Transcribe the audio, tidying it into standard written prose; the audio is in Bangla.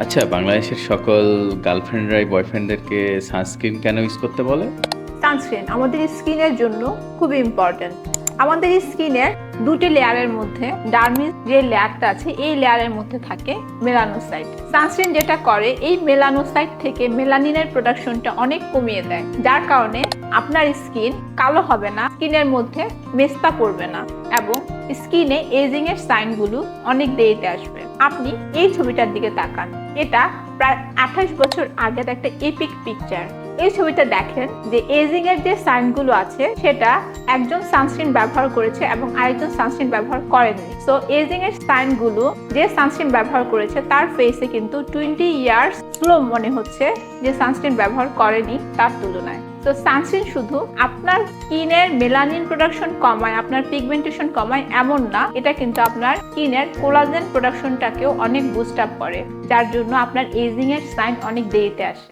আচ্ছা, বাংলাদেশের সকল গার্লফ্রেন্ডরাই বয়ফ্রেন্ডদেরকে সানস্ক্রিন কেন ইউজ করতে বলে? সানস্ক্রিন আমাদের স্কিনের জন্য খুবই ইম্পর্টেন্ট। আমাদের স্কিনের দুটি লেয়ারের মধ্যে ডার্মিস যে লেয়ারটা আছে এই লেয়ারের মধ্যে থাকে মেলানোসাইট। সানস্ক্রিন যেটা করে এই মেলানোসাইট থেকে মেলানিনের প্রোডাকশনটা অনেক কমিয়ে দেয়, যার কারণে আপনার স্কিন কালো হবে না, স্কিনের মধ্যে মেস্তা পড়বে না এবং স্কিনে এজিং এর সাইনগুলো অনেক দেরিতে আসবে। আপনি এই ছবিটার দিকে তাকান, এটা প্রায় 28 বছর আগের একটা এপিক পিকচার। এই ছবিটা দেখেন যে এজিং এর যে সাইনগুলো আছে সেটা একজন সানস্ক্রিন ব্যবহার করেছে এবং আরেকজন সানস্ক্রিন ব্যবহার করেনি। সো এজিং এর সাইনগুলো যে সানস্ক্রিন ব্যবহার করেছে তার ফেসে কিন্তু 20 ইয়ার্স স্লো মনে হচ্ছে, যে সানস্ক্রিন ব্যবহার করেনি তার তুলনায়। তো সানস্ক্রিন শুধু আপনার স্কিনের মেলানিন প্রোডাকশন কমায়, আপনার পিগমেন্টেশন কমায় এমন না, এটা কিন্তু আপনার স্কিনের কোলাজেন প্রোডাকশনটাকেও অনেক বুস্ট আপ করে, যার জন্য আপনার এজিং এর সাইন অনেক দেরিতে আসে।